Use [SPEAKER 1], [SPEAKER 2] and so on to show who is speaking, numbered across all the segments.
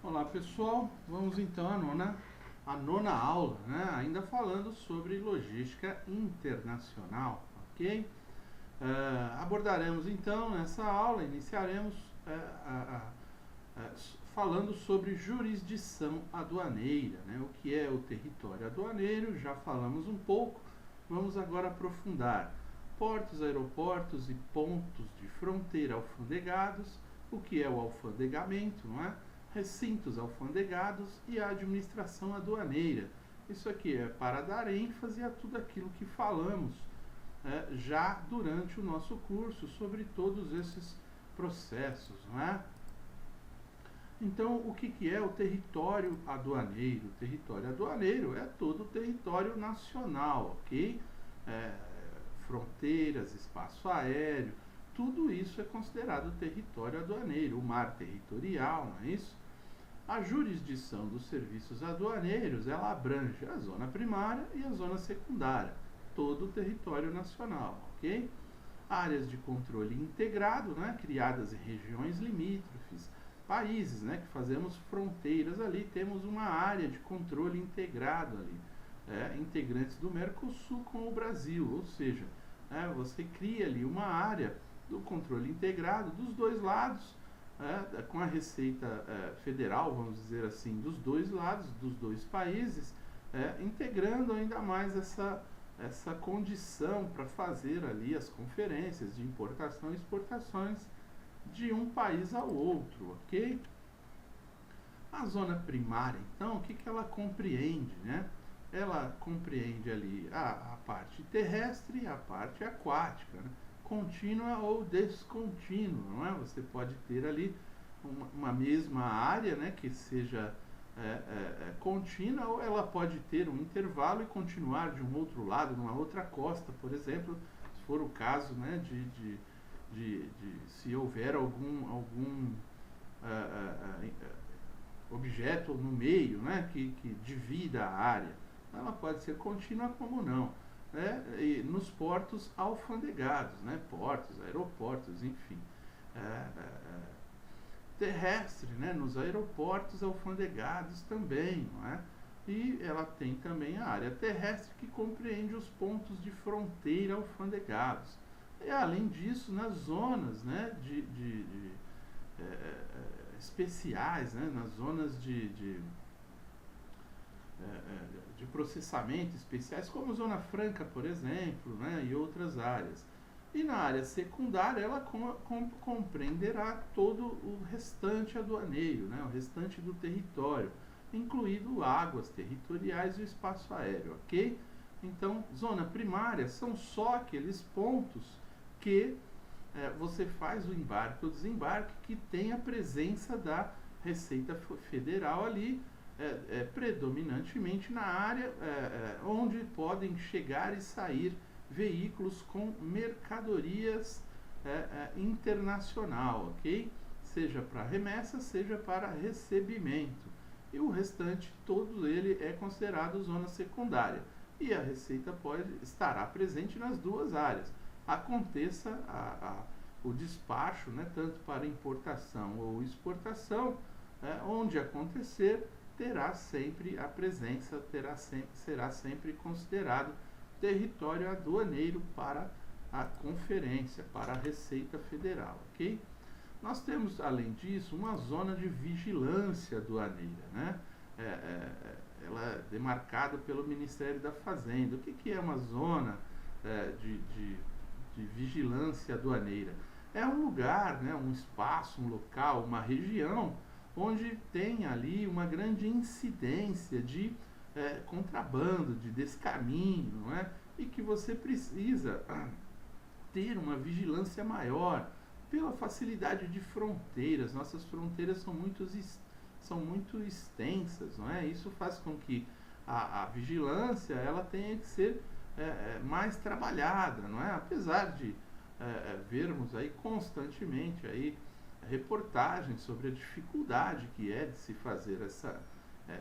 [SPEAKER 1] Olá pessoal, vamos então à nona aula, né? Ainda falando sobre logística internacional, ok? Abordaremos então nessa aula, iniciaremos falando sobre jurisdição aduaneira, né? O que é o território aduaneiro, já falamos um pouco, vamos agora aprofundar portos, aeroportos e pontos de fronteira alfandegados, o que é o alfandegamento, não é? Recintos alfandegados e a administração aduaneira. Isso aqui é para dar ênfase a tudo aquilo que falamos já durante o nosso curso sobre todos esses processos, não é? Então, o que é o território aduaneiro? O território aduaneiro é todo o território nacional, ok? Fronteiras, espaço aéreo, tudo isso é considerado território aduaneiro, o mar territorial, não é isso? A jurisdição dos serviços aduaneiros, ela abrange a zona primária e a zona secundária, todo o território nacional, ok? Áreas de controle integrado, né, criadas em regiões limítrofes, países, né, que fazemos fronteiras ali, temos uma área de controle integrado ali, integrantes do Mercosul com o Brasil, ou seja, você cria ali uma área do controle integrado dos dois lados, com a Receita Federal, vamos dizer assim, dos dois lados, dos dois países, integrando ainda mais essa condição para fazer ali as conferências de importação e exportações de um país ao outro, ok? A zona primária, então, o que ela compreende, né? Ela compreende ali a parte terrestre e a parte aquática, né? Contínua ou descontínua, não é? Você pode ter ali uma mesma área, né, que seja contínua, ou ela pode ter um intervalo e continuar de um outro lado, numa outra costa, por exemplo, se for o caso, né, se houver algum objeto no meio, né, que divida a área. Ela pode ser contínua como não. E nos portos alfandegados, né, portos, aeroportos, enfim. Terrestre, né, nos aeroportos alfandegados também, não é? E ela tem também a área terrestre que compreende os pontos de fronteira alfandegados. E além disso, nas zonas, né, especiais, né, nas zonas de processamento especiais, como Zona Franca, por exemplo, né, e outras áreas. E na área secundária, ela compreenderá todo o restante aduaneiro, né, o restante do território, incluído águas territoriais e o espaço aéreo, ok? Então, zona primária são só aqueles pontos que você faz o embarque ou desembarque que tem a presença da Receita Federal ali, predominantemente na área onde podem chegar e sair veículos com mercadorias internacional, ok? Seja para remessa, seja para recebimento. E o restante, todo ele é considerado zona secundária. E a Receita estará presente nas duas áreas. Aconteça o despacho, né, tanto para importação ou exportação, onde acontecer, terá sempre a presença, será sempre considerado território aduaneiro para a conferência, para a Receita Federal, ok? Nós temos, além disso, uma zona de vigilância aduaneira, né? Ela é demarcada pelo Ministério da Fazenda. O que é uma zona de vigilância aduaneira? É um lugar, né, um espaço, um local, uma região onde tem ali uma grande incidência de contrabando, de descaminho, não é? E que você precisa ter uma vigilância maior pela facilidade de fronteiras. Nossas fronteiras são muito extensas, não é? Isso faz com que a vigilância ela tenha que ser mais trabalhada, não é? Apesar de vermos aí constantemente aí reportagens sobre a dificuldade que é de se fazer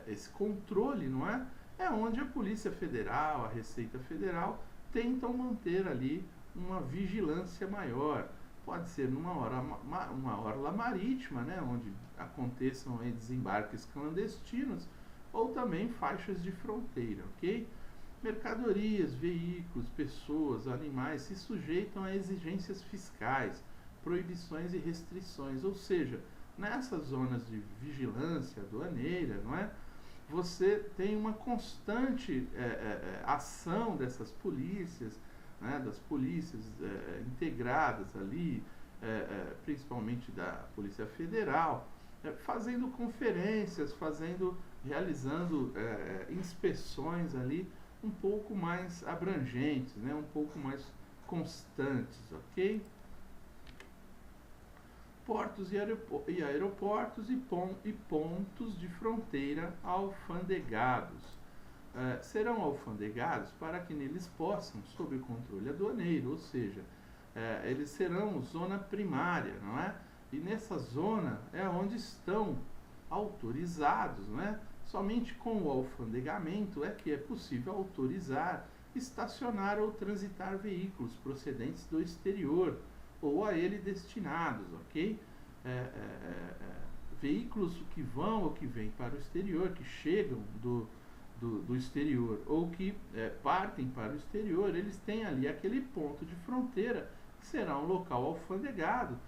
[SPEAKER 1] esse controle, não é? É onde a Polícia Federal, a Receita Federal tentam manter ali uma vigilância maior. pode ser uma orla marítima, né, onde aconteçam desembarques clandestinos, ou também faixas de fronteira, ok? Mercadorias, veículos, pessoas, animais se sujeitam a exigências fiscais, proibições e restrições, ou seja, nessas zonas de vigilância aduaneira, não é? Você tem uma constante ação dessas polícias, né, das polícias integradas ali, principalmente da Polícia Federal, fazendo conferências, realizando inspeções ali um pouco mais abrangentes, né, um pouco mais constantes, ok? Portos e aeroportos e pontos de fronteira alfandegados. Serão alfandegados para que neles possam, sob o controle aduaneiro, ou seja, eles serão zona primária, não é? E nessa zona é onde estão autorizados, não é? Somente com o alfandegamento é que é possível autorizar, estacionar ou transitar veículos procedentes do exterior ou a ele destinados, ok? Veículos que vão ou que vêm para o exterior, que chegam do exterior ou que partem para o exterior, eles têm ali aquele ponto de fronteira que será um local alfandegado.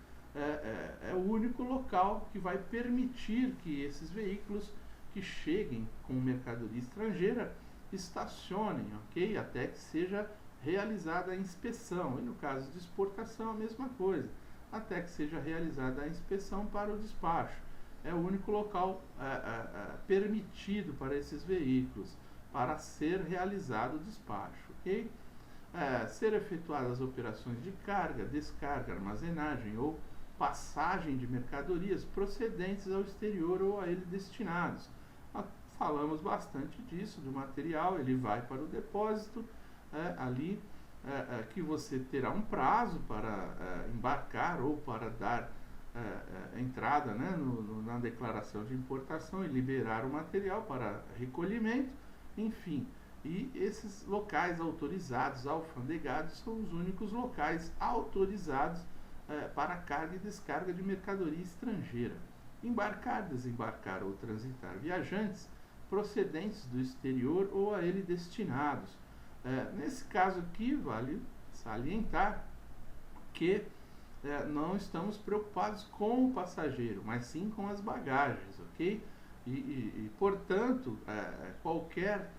[SPEAKER 1] É o único local que vai permitir que esses veículos que cheguem com mercadoria estrangeira estacionem, ok? Até que seja realizada a inspeção, e no caso de exportação a mesma coisa, até que seja realizada a inspeção para o despacho. É o único local permitido para esses veículos, para ser realizado o despacho, ok? Ser efetuadas operações de carga, descarga, armazenagem ou passagem de mercadorias procedentes ao exterior ou a ele destinados. Falamos bastante disso, do material, ele vai para o depósito, ali que você terá um prazo para embarcar ou para dar entrada, né, na declaração de importação e liberar o material para recolhimento, enfim. E esses locais autorizados, alfandegados, são os únicos locais autorizados para carga e descarga de mercadoria estrangeira. Embarcar, desembarcar ou transitar viajantes procedentes do exterior ou a ele destinados. Nesse caso aqui, vale salientar que não estamos preocupados com o passageiro, mas sim com as bagagens, ok? Portanto, qualquer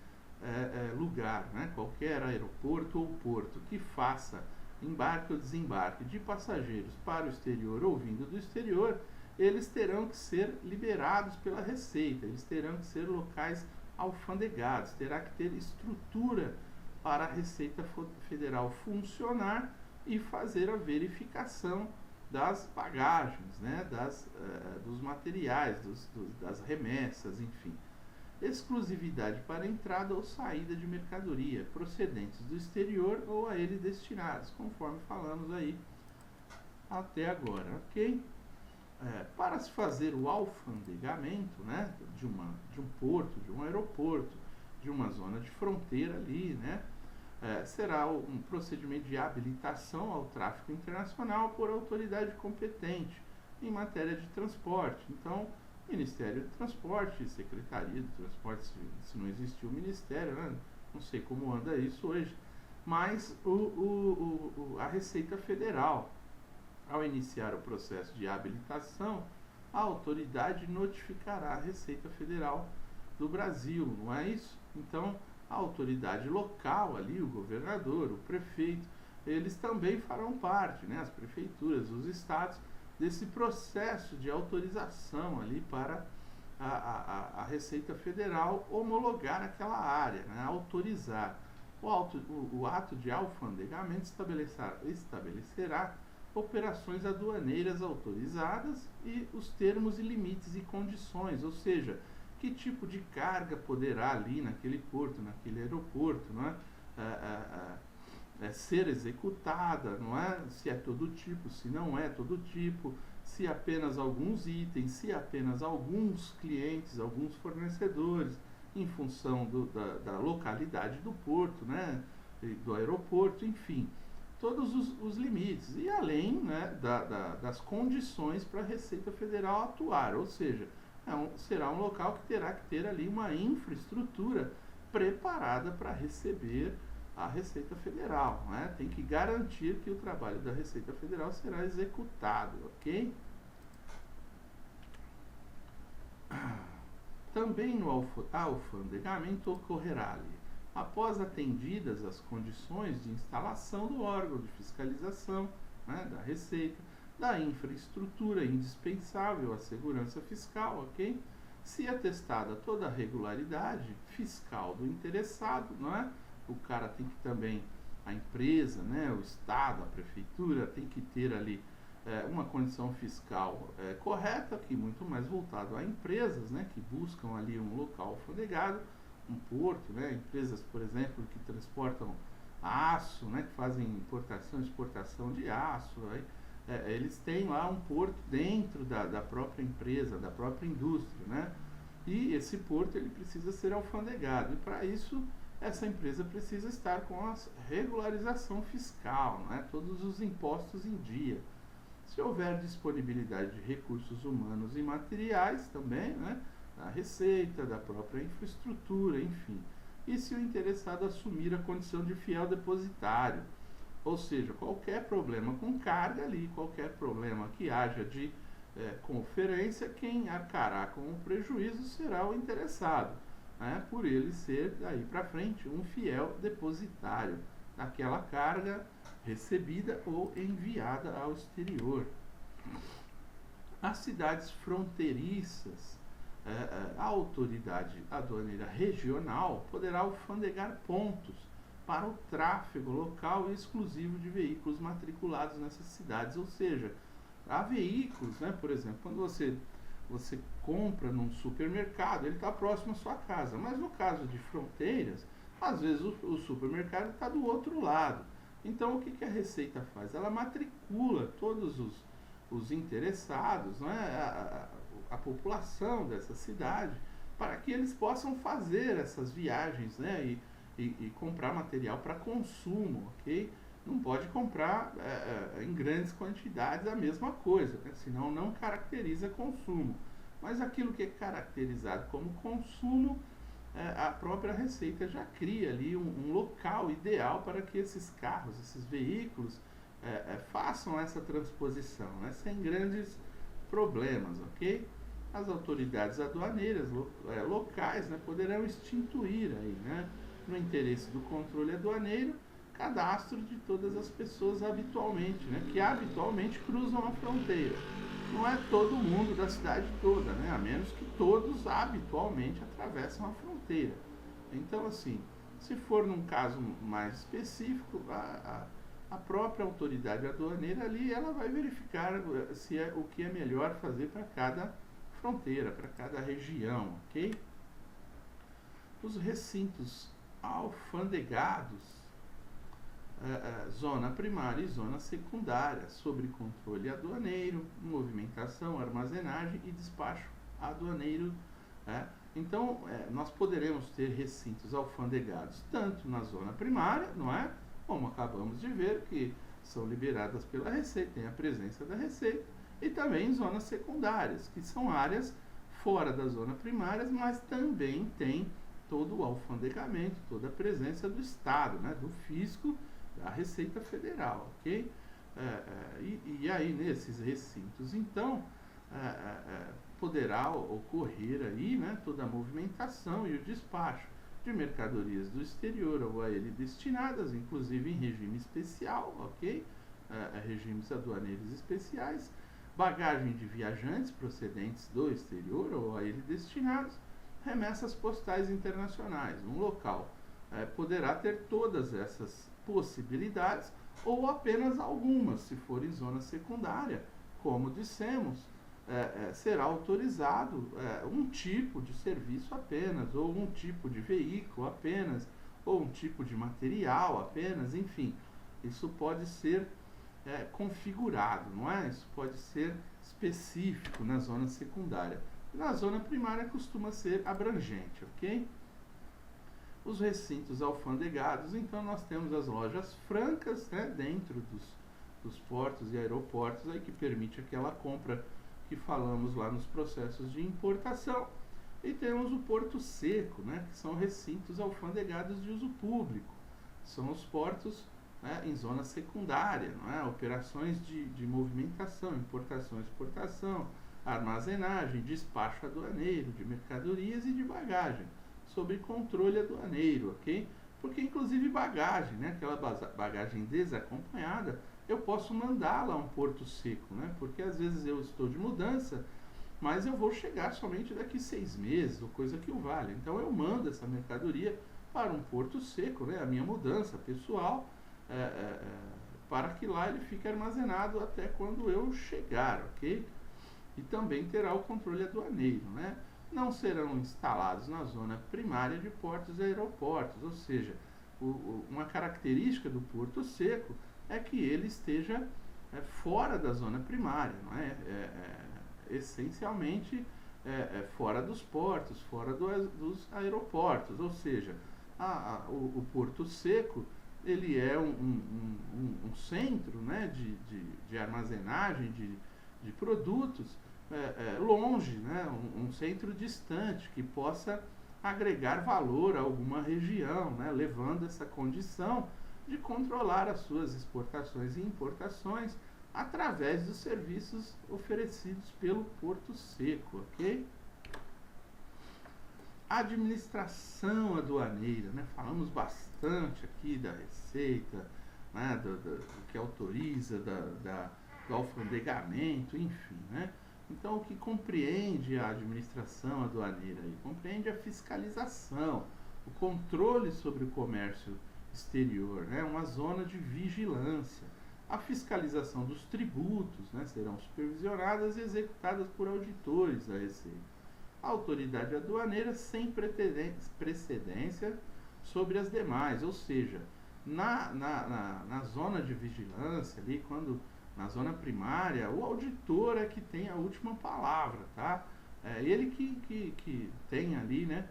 [SPEAKER 1] lugar, né, qualquer aeroporto ou porto que faça embarque ou desembarque de passageiros para o exterior ou vindo do exterior, eles terão que ser liberados pela Receita, eles terão que ser locais alfandegados, terá que ter estrutura para a Receita Federal funcionar e fazer a verificação das bagagens, né, dos materiais, das remessas, enfim. Exclusividade para entrada ou saída de mercadoria procedentes do exterior ou a ele destinados, conforme falamos aí até agora, ok? Para se fazer o alfandegamento, né, de um porto, de um aeroporto, de uma zona de fronteira ali, né, será um procedimento de habilitação ao tráfego internacional por autoridade competente em matéria de transporte. Então, Ministério do Transporte, Secretaria do Transporte, se não existiu o Ministério, né, não sei como anda isso hoje, mas a Receita Federal, ao iniciar o processo de habilitação, a autoridade notificará a Receita Federal do Brasil, não é isso? Então, a autoridade local ali, o governador, o prefeito, eles também farão parte, né, as prefeituras, os estados, desse processo de autorização ali para a Receita Federal homologar aquela área, né, autorizar. O ato de alfandegamento estabelecerá operações aduaneiras autorizadas e os termos e limites e condições, ou seja, que tipo de carga poderá ali naquele porto, naquele aeroporto, não é? Ser executada, não é? Se é todo tipo, se não é todo tipo, se apenas alguns itens, se apenas alguns clientes, alguns fornecedores, em função da localidade do porto, né? Do aeroporto, enfim. todos os limites, e além, né, das condições para a Receita Federal atuar, ou seja, será um local que terá que ter ali uma infraestrutura preparada para receber a Receita Federal, né? Tem que garantir que o trabalho da Receita Federal será executado, ok? Também no alfandegamento ocorrerá ali, após atendidas as condições de instalação do órgão de fiscalização, né, da Receita, da infraestrutura indispensável à segurança fiscal, ok? Se atestada toda a regularidade fiscal do interessado, não é? O cara tem que também, a empresa, né, o Estado, a Prefeitura, tem que ter ali uma condição fiscal correta, que muito mais voltado a empresas, né, que buscam ali um local alfandegado, um porto, né, empresas, por exemplo, que transportam aço, né, que fazem importação e exportação de aço, eles têm lá um porto dentro da própria empresa, da própria indústria, né, e esse porto ele precisa ser alfandegado, e para isso essa empresa precisa estar com a regularização fiscal, né, todos os impostos em dia. Se houver disponibilidade de recursos humanos e materiais também, né, da Receita, da própria infraestrutura, enfim. E se o interessado assumir a condição de fiel depositário, ou seja, qualquer problema com carga ali, qualquer problema que haja de conferência, quem arcará com o prejuízo será o interessado, né, por ele ser daí para frente um fiel depositário daquela carga recebida ou enviada ao exterior. As cidades fronteiriças, a autoridade aduaneira regional poderá alfandegar pontos para o tráfego local e exclusivo de veículos matriculados nessas cidades, ou seja, há veículos, né, por exemplo, quando você compra num supermercado, ele está próximo à sua casa, mas no caso de fronteiras, às vezes o supermercado está do outro lado. Então, o que a Receita faz? Ela matricula todos os interessados, né, a população dessa cidade, para que eles possam fazer essas viagens, né, e comprar material para consumo, ok? Não pode comprar em grandes quantidades a mesma coisa, né, senão não caracteriza consumo. Mas aquilo que é caracterizado como consumo, a própria Receita já cria ali um local ideal para que esses carros, esses veículos, façam essa transposição, né, sem grandes problemas, ok? As autoridades aduaneiras locais, né, poderão instituir aí, né, no interesse do controle aduaneiro, cadastro de todas as pessoas habitualmente, né, que habitualmente cruzam a fronteira. Não é todo mundo da cidade toda, né, a menos que todos habitualmente atravessam a fronteira. Então, assim, se for num caso mais específico, a própria autoridade aduaneira ali, ela vai verificar se o que é melhor fazer para cada fronteira, para cada região, ok? Os recintos alfandegados, zona primária e zona secundária, sobre controle aduaneiro, movimentação, armazenagem e despacho aduaneiro. Então, nós poderemos ter recintos alfandegados tanto na zona primária, não é? Como acabamos de ver, que são liberadas pela Receita, tem a presença da Receita, e também em zonas secundárias, que são áreas fora da zona primária, mas também tem todo o alfandegamento, toda a presença do Estado, né, do fisco, da Receita Federal, ok? E aí, nesses recintos, então, poderá ocorrer aí, né, toda a movimentação e o despacho de mercadorias do exterior ou a ele destinadas, inclusive em regime especial, ok? Regimes aduaneiros especiais, bagagem de viajantes procedentes do exterior ou a ele destinados, remessas postais internacionais. Um local poderá ter todas essas possibilidades ou apenas algumas, se for em zona secundária. Como dissemos, será autorizado um tipo de serviço apenas, ou um tipo de veículo apenas, ou um tipo de material apenas, enfim. Isso pode ser configurado, não é? Isso pode ser específico na zona secundária. Na zona primária costuma ser abrangente, ok? os recintos alfandegados. Então nós temos as lojas francas, né, dentro dos portos e aeroportos, aí, que permite aquela compra que falamos lá nos processos de importação. E temos o porto seco, né, que são recintos alfandegados de uso público. São os portos, né, em zona secundária, não é? Operações de movimentação, importação, exportação, armazenagem, despacho aduaneiro de mercadorias e de bagagem, sob controle aduaneiro, ok? Porque inclusive bagagem, né, aquela bagagem desacompanhada, eu posso mandá-la a um porto seco, né? Porque às vezes eu estou de mudança, mas eu vou chegar somente daqui 6 meses, ou coisa que o valha. Então eu mando essa mercadoria para um porto seco, né? A minha mudança pessoal, para que lá ele fique armazenado até quando eu chegar, ok? E também terá o controle aduaneiro, né? Não serão instalados na zona primária de portos e aeroportos, ou seja, uma característica do porto seco é que ele esteja fora da zona primária, não é? Essencialmente fora dos portos, fora dos aeroportos, ou seja, o porto seco ele é um centro, né, de armazenagem de produtos longe, né, um centro distante que possa agregar valor a alguma região, né, levando essa condição de controlar as suas exportações e importações através dos serviços oferecidos pelo porto seco, ok? Administração aduaneira, né? Falamos bastante aqui da Receita, né? do que autoriza, do alfandegamento, enfim, né? Então, o que compreende a administração aduaneira aí? Compreende a fiscalização, o controle sobre o comércio exterior, né? Uma zona de vigilância. A fiscalização dos tributos, né? Serão supervisionadas e executadas por auditores da Receita. A autoridade aduaneira sem precedência sobre as demais, ou seja, na zona de vigilância, ali, na zona primária, o auditor é que tem a última palavra, tá? Ele que tem ali, né,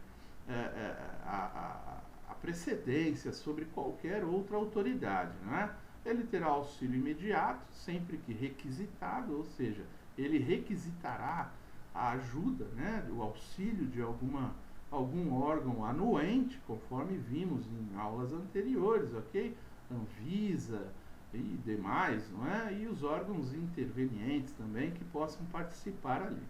[SPEAKER 1] a precedência sobre qualquer outra autoridade, né? Ele terá auxílio imediato, sempre que requisitado, ou seja, ele requisitará a ajuda, né, o auxílio de algum órgão anuente, conforme vimos em aulas anteriores, ok? Anvisa e demais, não é? E os órgãos intervenientes também que possam participar ali.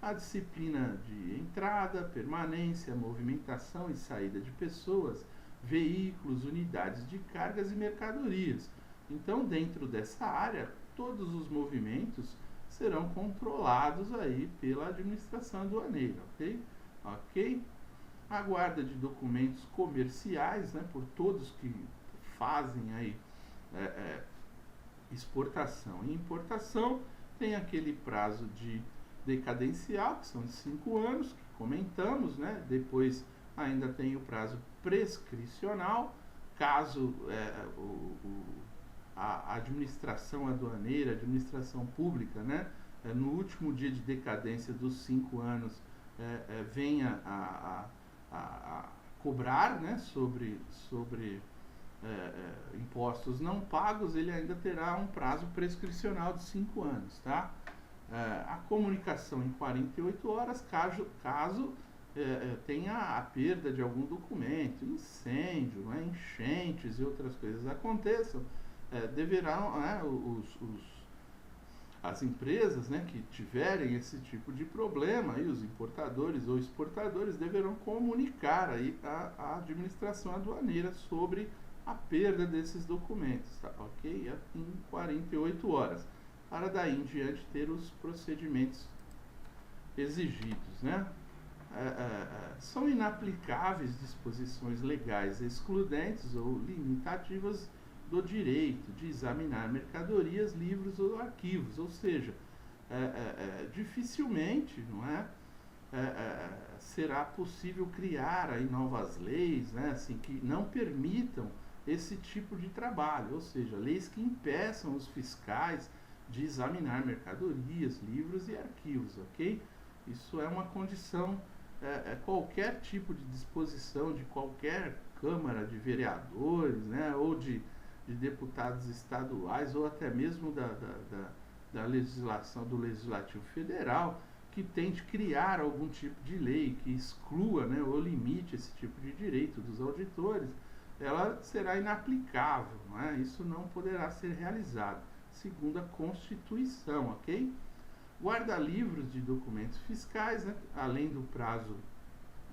[SPEAKER 1] A disciplina de entrada, permanência, movimentação e saída de pessoas, veículos, unidades de cargas e mercadorias. Então, dentro dessa área, todos os movimentos serão controlados aí pela administração aduaneira, ok? Ok? A guarda de documentos comerciais, né, por todos que fazem aí exportação e importação, tem aquele prazo de decadencial, que são de 5 anos, que comentamos, né? Depois ainda tem o prazo prescricional, caso a administração aduaneira, a administração pública, né, no último dia de decadência dos 5 anos, venha a cobrar, né, sobre impostos não pagos, ele ainda terá um prazo prescricional de 5 anos, tá? A comunicação em 48 horas, caso tenha a perda de algum documento, incêndio, né, enchentes e outras coisas aconteçam, deverão, né, as empresas, né, que tiverem esse tipo de problema, aí, os importadores ou exportadores deverão comunicar aí a administração aduaneira sobre a perda desses documentos, tá? Ok? Em 48 horas, para daí em diante ter os procedimentos exigidos, né? São inaplicáveis disposições legais excludentes ou limitativas do direito de examinar mercadorias, livros ou arquivos, ou seja, dificilmente, não é, será possível criar aí novas leis, né, assim, que não permitam esse tipo de trabalho, ou seja, leis que impeçam os fiscais de examinar mercadorias, livros e arquivos, ok? Isso é uma condição qualquer tipo de disposição de qualquer Câmara de Vereadores, né, ou de deputados estaduais, ou até mesmo da legislação do Legislativo Federal, que tente criar algum tipo de lei que exclua, né, ou limite esse tipo de direito dos auditores, ela será inaplicável, né? Isso não poderá ser realizado, segundo a Constituição, ok? Guarda-livros de documentos fiscais, né, além do prazo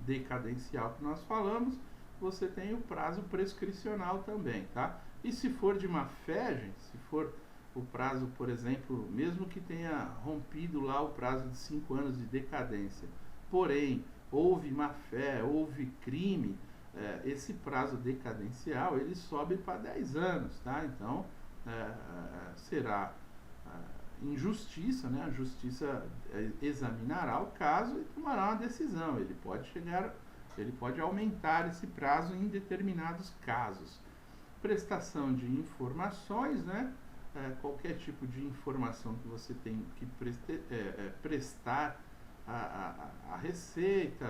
[SPEAKER 1] decadencial que nós falamos, você tem o prazo prescricional também, tá? E se for de má fé, gente, se for o prazo, por exemplo, mesmo que tenha rompido lá o prazo de 5 anos de decadência, porém, houve má fé, houve crime, esse prazo decadencial, ele sobe para 10 anos, tá? Então, será injustiça, né? A justiça examinará o caso e tomará uma decisão. Ele pode aumentar esse prazo em determinados casos. Prestação de informações, né? Qualquer tipo de informação que você tem que prestar à Receita,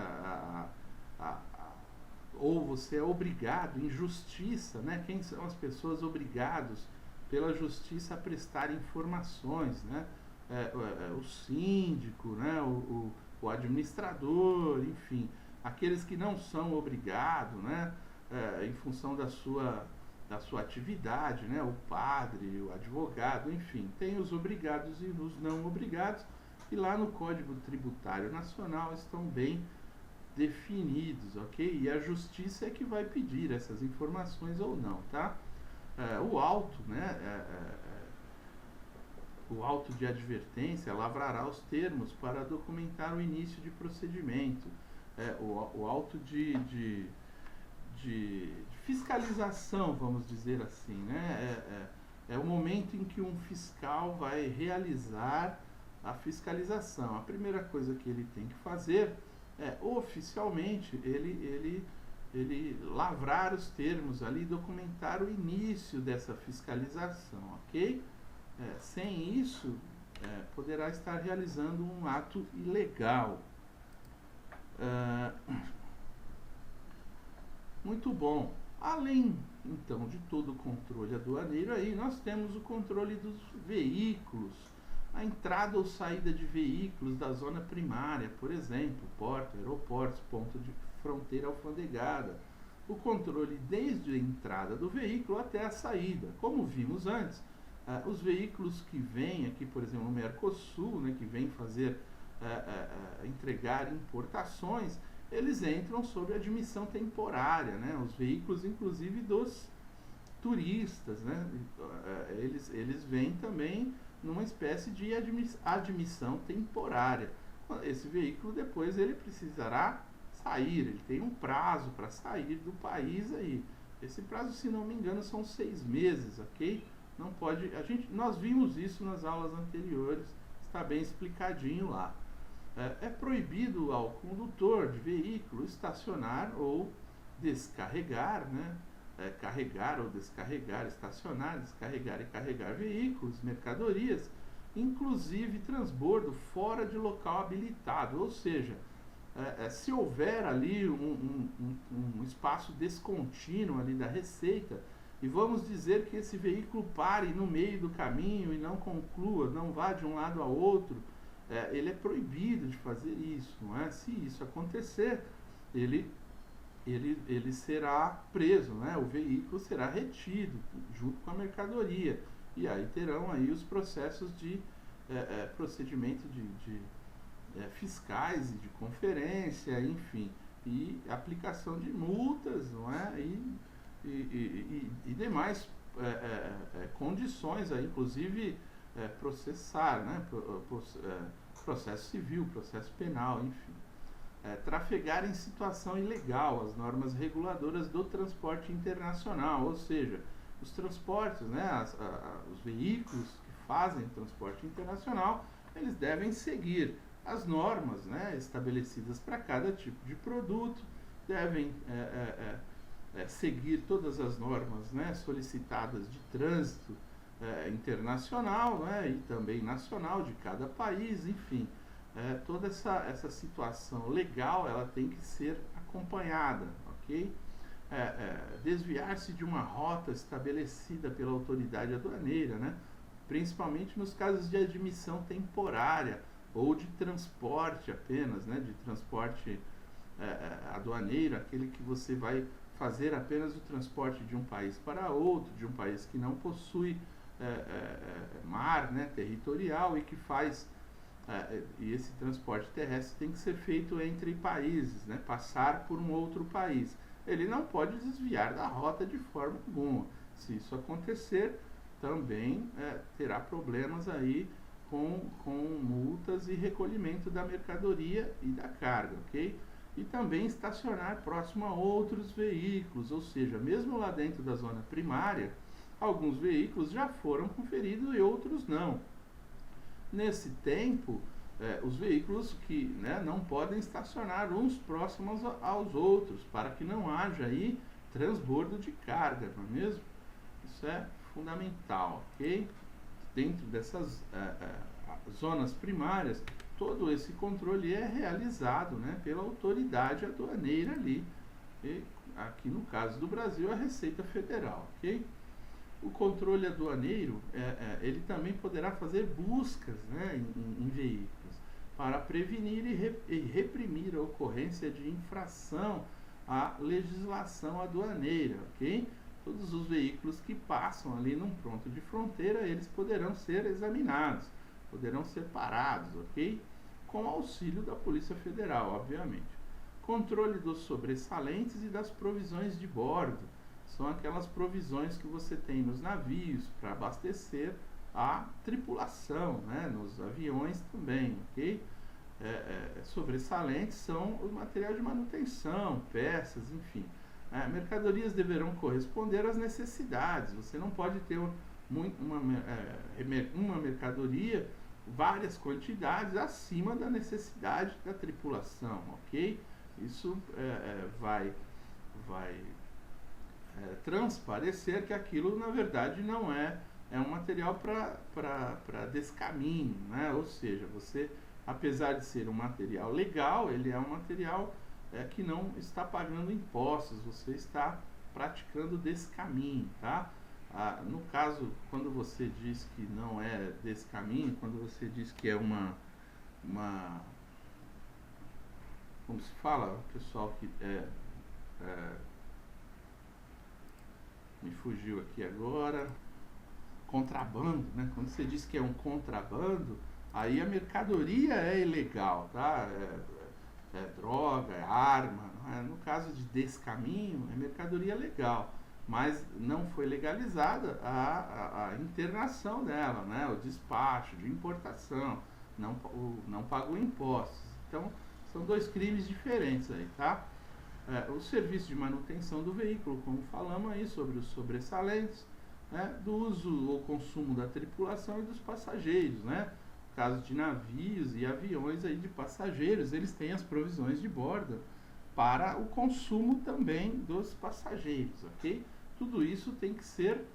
[SPEAKER 1] ou você é obrigado, em justiça, né? Quem são as pessoas obrigadas pela justiça a prestar informações, né? O síndico, né? O administrador, enfim, aqueles que não são obrigados, né? Em função da sua atividade, né? O padre, o advogado, enfim, tem os obrigados e os não obrigados, e lá no Código Tributário Nacional estão bem definidos, ok? E a justiça é que vai pedir essas informações ou não, tá? O auto, né? O auto de advertência lavrará os termos para documentar o início de procedimento. O auto de fiscalização, vamos dizer assim, né? É o momento em que um fiscal vai realizar a fiscalização. A primeira coisa que ele tem que fazer oficialmente, ele lavrar os termos ali, documentar o início dessa fiscalização, ok? Sem isso, poderá estar realizando um ato ilegal. Muito bom. Além, então, de todo o controle aduaneiro, aí nós temos o controle dos veículos, a entrada ou saída de veículos da zona primária, por exemplo, porto, aeroportos, ponto de fronteira alfandegada, o controle desde a entrada do veículo até a saída. Como vimos antes, os veículos que vêm aqui, por exemplo, no Mercosul, né, que vêm fazer, entregar importações, eles entram sob admissão temporária, né? Os veículos, inclusive, dos turistas, né? Eles vêm também numa espécie de admissão temporária. Esse veículo depois ele precisará sair, ele tem um prazo para sair do país aí. Esse prazo, se não me engano, são 6 meses, ok? Não pode, nós vimos isso nas aulas anteriores, está bem explicadinho lá. É proibido ao condutor de veículo estacionar ou descarregar, né? Carregar ou descarregar, estacionar, descarregar e carregar veículos, mercadorias, inclusive transbordo fora de local habilitado. Ou seja, se houver ali um espaço descontínuo ali da Receita, e vamos dizer que esse veículo pare no meio do caminho e não conclua, não vá de um lado a outro, ele é proibido de fazer isso, não é? Se isso acontecer, ele será preso, né? O veículo será retido junto com a mercadoria, e aí terão aí os processos de procedimento de fiscais e de conferência, enfim, e aplicação de multas, não é? E demais condições, aí, inclusive processar, né? Processo civil, processo penal, enfim. Trafegar em situação ilegal, as normas reguladoras do transporte internacional, ou seja, os transportes, né, os veículos que fazem transporte internacional, eles devem seguir as normas, né, estabelecidas para cada tipo de produto, devem seguir todas as normas, né, solicitadas de trânsito internacional, né, e também nacional de cada país, enfim. toda essa situação legal, ela tem que ser acompanhada, ok? Desviar-se de uma rota estabelecida pela autoridade aduaneira, né? Principalmente nos casos de admissão temporária ou de transporte apenas, né? De transporte aduaneiro, aquele que você vai fazer apenas o transporte de um país para outro, de um país que não possui mar, né, territorial, e que faz e esse transporte terrestre tem que ser feito entre países, né, passar por um outro país. Ele não pode desviar da rota de forma alguma. Se isso acontecer, também terá problemas aí com multas e recolhimento da mercadoria e da carga, ok? E também estacionar próximo a outros veículos, ou seja, mesmo lá dentro da zona primária, alguns veículos já foram conferidos e outros não. Nesse tempo, os veículos que, né, não podem estacionar uns próximos aos outros, para que não haja aí transbordo de carga, não é mesmo? Isso é fundamental, ok? Dentro dessas zonas primárias, todo esse controle é realizado, né, pela autoridade aduaneira ali, e aqui no caso do Brasil, a Receita Federal, ok? O controle aduaneiro, ele também poderá fazer buscas, né, em veículos, para prevenir e reprimir a ocorrência de infração à legislação aduaneira, ok? Todos os veículos que passam ali num ponto de fronteira, eles poderão ser examinados, poderão ser parados, ok? Com auxílio da Polícia Federal, obviamente. Controle dos sobressalentes e das provisões de bordo. São aquelas provisões que você tem nos navios para abastecer a tripulação, né? Nos aviões também, ok? Sobressalentes são o material de manutenção, peças, enfim. Mercadorias deverão corresponder às necessidades. Você não pode ter uma mercadoria, várias quantidades acima da necessidade da tripulação, ok? Isso vai transparecer que aquilo na verdade não é um material para descaminho, né? Ou seja, você, apesar de ser um material legal, ele é um material que não está pagando impostos, você está praticando descaminho, tá? No caso, quando você diz que não é descaminho, quando você diz que é uma como se fala, pessoal, que me fugiu aqui agora, contrabando, né? Quando você diz que é um contrabando, aí a mercadoria é ilegal, tá? Droga, é arma, né? No caso de descaminho, é mercadoria legal, mas não foi legalizada a internação dela, né? O despacho de importação, não pagou impostos. Então, são dois crimes diferentes aí, tá? O serviço de manutenção do veículo, como falamos aí sobre os sobressalentes, né, do uso ou consumo da tripulação e dos passageiros, né? No caso de navios e aviões aí de passageiros, eles têm as provisões de bordo para o consumo também dos passageiros, ok? Tudo isso tem que ser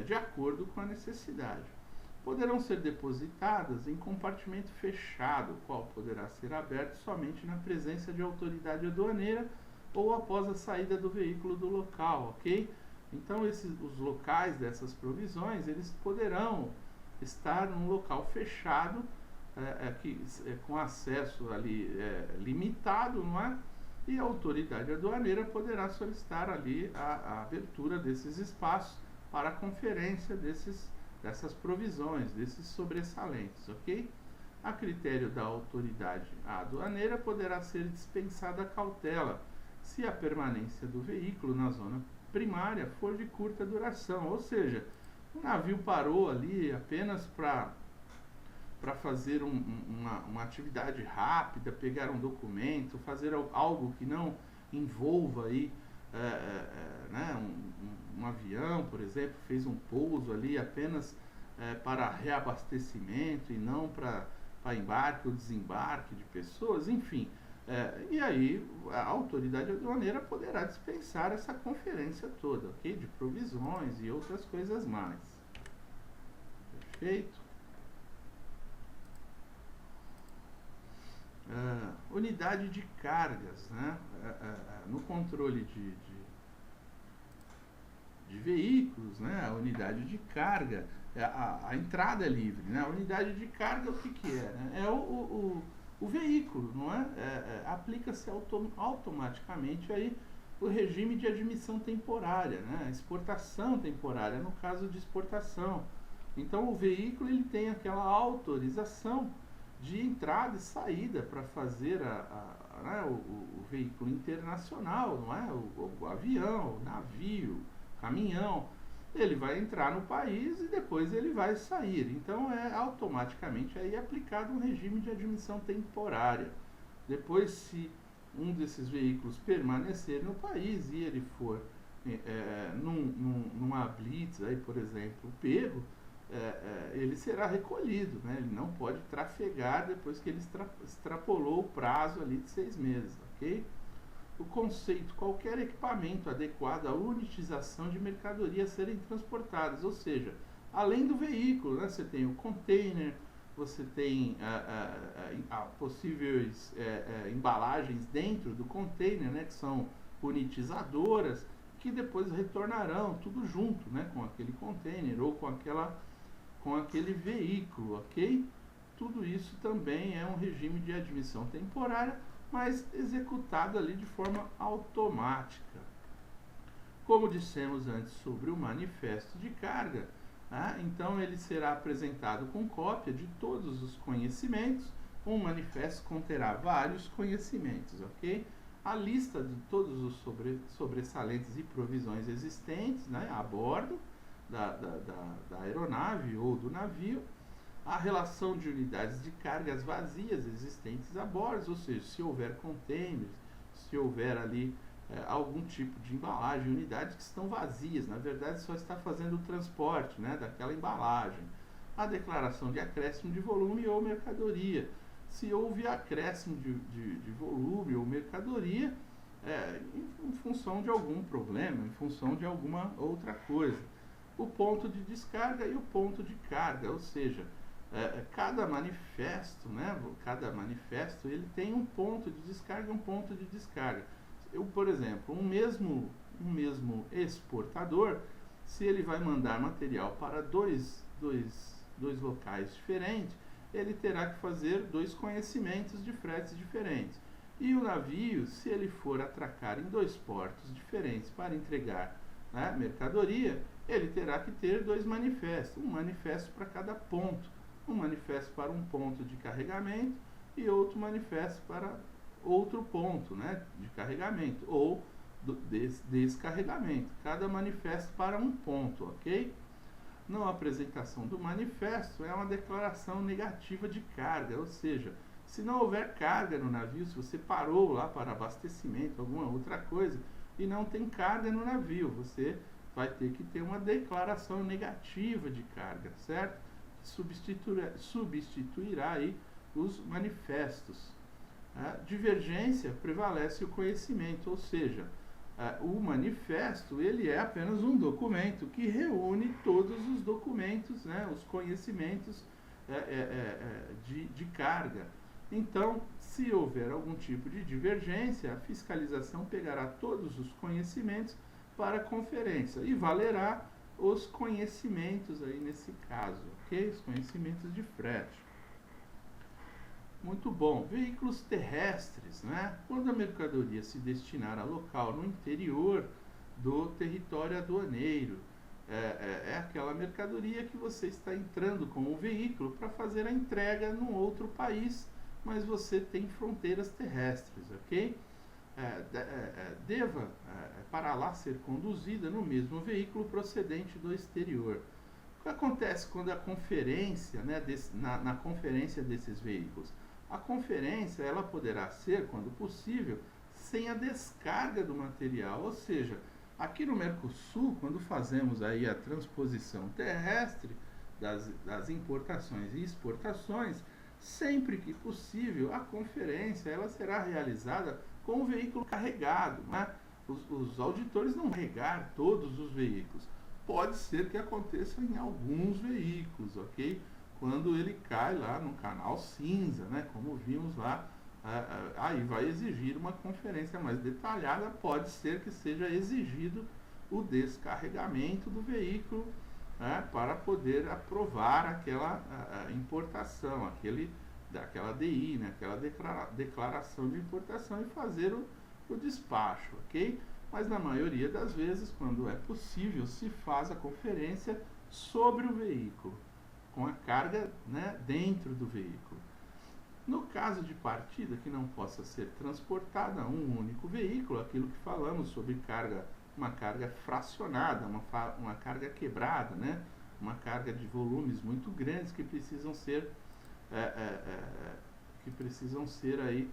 [SPEAKER 1] de acordo com a necessidade. Poderão ser depositadas em compartimento fechado, o qual poderá ser aberto somente na presença de autoridade aduaneira ou após a saída do veículo do local, ok? Então, os locais dessas provisões, eles poderão estar num local fechado, com acesso ali limitado, não é? E a autoridade aduaneira poderá solicitar ali a abertura desses espaços para a conferência dessas provisões, desses sobressalentes, ok? A critério da autoridade aduaneira poderá ser dispensada a cautela se a permanência do veículo na zona primária for de curta duração, ou seja, o navio parou ali apenas para fazer uma atividade rápida, pegar um documento, fazer algo que não envolva aí, né, um avião, por exemplo, fez um pouso ali apenas para reabastecimento e não para embarque ou desembarque de pessoas, enfim. E aí a autoridade aduaneira poderá dispensar essa conferência toda, ok? De provisões e outras coisas mais. Perfeito? unidade de cargas, né? No controle de veículos, né? A unidade de carga, a entrada é livre, né? A unidade de carga, o que é? Né? É o veículo, não é? Aplica-se automaticamente aí o regime de admissão temporária, né? Exportação temporária, no caso de exportação. Então o veículo ele tem aquela autorização de entrada e saída para fazer né, o veículo internacional, não é? O avião, o navio, o caminhão. Ele vai entrar no país e depois ele vai sair. Então é automaticamente aí aplicado um regime de admissão temporária. Depois, se um desses veículos permanecer no país e ele for numa blitz, aí, por exemplo, pego, ele será recolhido, né? Ele não pode trafegar depois que ele extrapolou o prazo ali de 6 meses, ok? O conceito, qualquer equipamento adequado à unitização de mercadorias serem transportadas, ou seja, além do veículo, né? Você tem o container, você tem possíveis embalagens dentro do container, né? Que são unitizadoras, que depois retornarão tudo junto, né? Com aquele container ou com aquele veículo, ok? Tudo isso também é um regime de admissão temporária, mas executado ali de forma automática. Como dissemos antes sobre o manifesto de carga, então ele será apresentado com cópia de todos os conhecimentos. Um manifesto conterá vários conhecimentos, ok? A lista de todos os sobressalentes e provisões existentes, né, a bordo da aeronave ou do navio, a relação de unidades de cargas vazias existentes a bordo, ou seja, se houver containers, se houver ali algum tipo de embalagem, unidades que estão vazias, na verdade só está fazendo o transporte, né, daquela embalagem. A declaração de acréscimo de volume ou mercadoria. Se houve acréscimo de volume ou mercadoria em função de algum problema, em função de alguma outra coisa. O ponto de descarga e o ponto de carga, ou seja, cada manifesto, né, ele tem um ponto de descarga e um ponto de descarga. Por exemplo, um mesmo exportador, se ele vai mandar material para dois locais diferentes, ele terá que fazer 2 conhecimentos de fretes diferentes. E o navio, se ele for atracar em 2 portos diferentes para entregar, né, mercadoria, ele terá que ter 2 manifestos, um manifesto para cada ponto, um manifesto para um ponto de carregamento e outro manifesto para outro ponto, né, de carregamento ou descarregamento, cada manifesto para um ponto, ok? Na apresentação do manifesto é uma declaração negativa de carga, ou seja, se não houver carga no navio, se você parou lá para abastecimento, alguma outra coisa, e não tem carga no navio, você vai ter que ter uma declaração negativa de carga, certo? Substituirá aí os manifestos. A divergência prevalece o conhecimento, ou seja, o manifesto ele é apenas um documento que reúne todos os documentos, né, os conhecimentos de carga. Então, se houver algum tipo de divergência, a fiscalização pegará todos os conhecimentos para a conferência e valerá os conhecimentos aí nesse caso, ok? Os conhecimentos de frete. Muito bom. Veículos terrestres, né? Quando a mercadoria se destinar a local no interior do território aduaneiro, é aquela mercadoria que você está entrando com o veículo para fazer a entrega num outro país, mas você tem fronteiras terrestres, ok? Deva para lá ser conduzida no mesmo veículo procedente do exterior. O que acontece quando a conferência, né, na conferência desses veículos? A conferência ela poderá ser, quando possível, sem a descarga do material, ou seja, aqui no Mercosul, quando fazemos aí a transposição terrestre das importações e exportações, sempre que possível, a conferência ela será realizada com o veículo carregado, né? Os auditores não regar todos os veículos. Pode ser que aconteça em alguns veículos, ok? Quando ele cai lá no canal cinza, né? Como vimos lá aí vai exigir uma conferência mais detalhada, pode ser que seja exigido o descarregamento do veículo, né, para poder aprovar aquela importação, daquela DI, né, aquela declaração de importação e fazer o despacho, ok? Mas na maioria das vezes, quando é possível, se faz a conferência sobre o veículo, com a carga, né, dentro do veículo. No caso de partida que não possa ser transportada um único veículo, aquilo que falamos sobre uma carga fracionada, uma carga quebrada, né? Uma carga de volumes muito grandes que precisam ser aí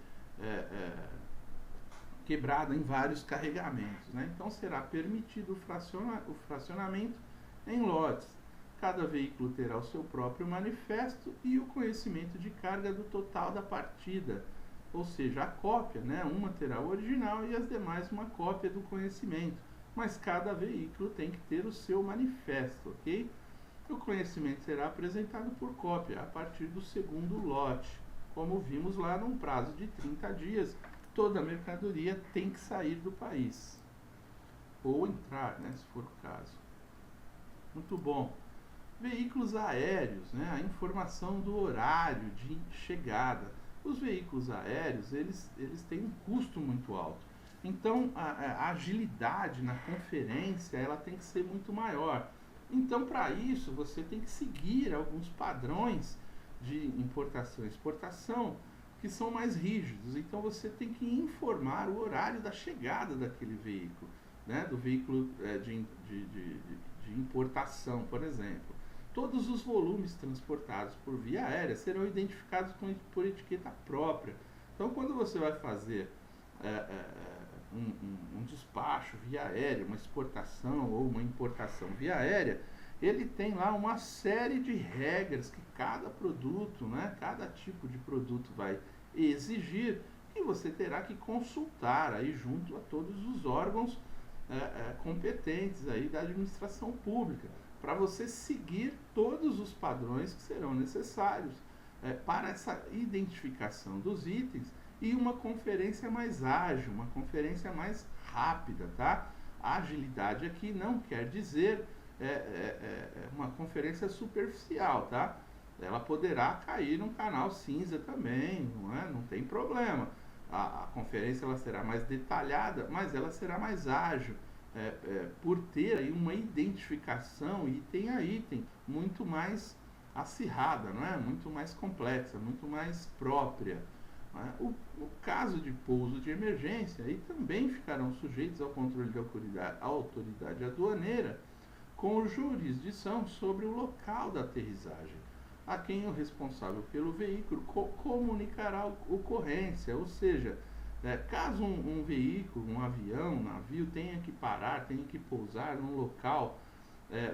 [SPEAKER 1] quebrada em vários carregamentos, né? Então será permitido o fracionamento em lotes. Cada veículo terá o seu próprio manifesto e o conhecimento de carga do total da partida, ou seja, a cópia, né? Uma terá o original e as demais uma cópia do conhecimento, mas cada veículo tem que ter o seu manifesto, ok? O conhecimento será apresentado por cópia a partir do segundo lote. Como vimos lá, num prazo de 30 dias, toda a mercadoria tem que sair do país, ou entrar, né, se for o caso. Muito bom. Veículos aéreos, né, a informação do horário de chegada. Os veículos aéreos, eles têm um custo muito alto. Então, a agilidade na conferência, ela tem que ser muito maior. Então, para isso, você tem que seguir alguns padrões de importação e exportação que são mais rígidos. Então, você tem que informar o horário da chegada daquele veículo, né, do veículo de importação, por exemplo. Todos os volumes transportados por via aérea serão identificados por etiqueta própria. Então, quando você vai fazer um despacho via aérea, uma exportação ou uma importação via aérea, ele tem lá uma série de regras que cada produto, né, cada tipo de produto vai exigir, e você terá que consultar aí junto a todos os órgãos competentes aí da administração pública, para você seguir todos os padrões que serão necessários para essa identificação dos itens e uma conferência mais ágil, uma conferência mais rápida, tá? A agilidade aqui não quer dizer uma conferência superficial, tá? Ela poderá cair num canal cinza também, não tem problema. A conferência ela será mais detalhada, mas ela será mais ágil, por ter aí uma identificação item a item muito mais acirrada, não é? Muito mais complexa, muito mais própria. O caso de pouso de emergência aí também ficarão sujeitos ao controle da autoridade aduaneira, com jurisdição sobre o local da aterrissagem, a quem o responsável pelo veículo comunicará a ocorrência, ou seja, caso um veículo, um avião, um navio tenha que parar, tenha que pousar num local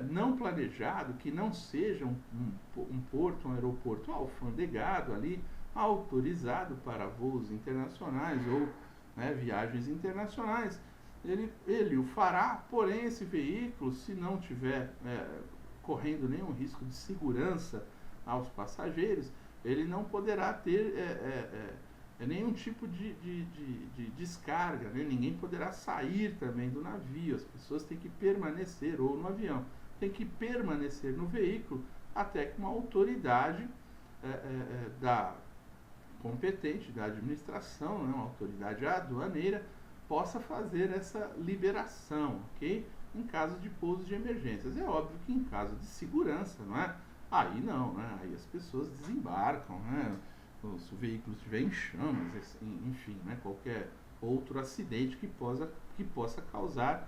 [SPEAKER 1] não planejado, que não seja um porto, um aeroporto alfandegado ali, autorizado para voos internacionais ou viagens internacionais, ele o fará, porém esse veículo, se não tiver correndo nenhum risco de segurança aos passageiros, ele não poderá ter nenhum tipo de descarga, né? Ninguém poderá sair também do navio, as pessoas têm que permanecer, ou no avião, tem que permanecer no veículo até que uma autoridade competente da administração, né, uma autoridade aduaneira, possa fazer essa liberação, ok? Em caso de pouso de emergências. É óbvio que em caso de segurança, não é? Aí não, né? Aí as pessoas desembarcam, né? Se o veículo estiver em chamas, enfim, né? Qualquer outro acidente que possa causar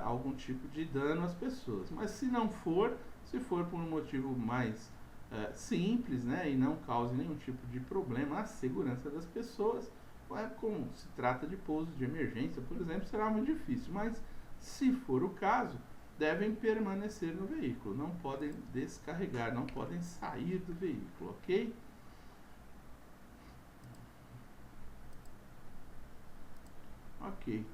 [SPEAKER 1] algum tipo de dano às pessoas. Mas se não for, se for por um motivo mais simples, né? E não cause nenhum tipo de problema à segurança das pessoas, como se trata de pouso de emergência, por exemplo, será muito difícil, mas se for o caso, devem permanecer no veículo, não podem descarregar, não podem sair do veículo, ok? Ok.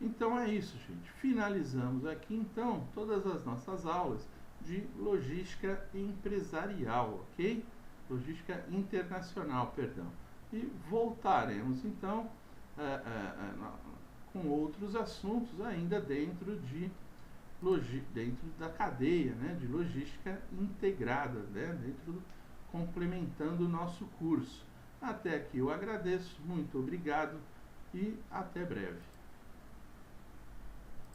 [SPEAKER 1] Então é isso, gente. Finalizamos aqui então todas as nossas aulas de logística empresarial, ok? Logística internacional, perdão. E voltaremos então com outros assuntos ainda dentro da cadeia, né, de logística integrada, né, complementando o nosso curso. Até aqui eu agradeço, muito obrigado e até breve.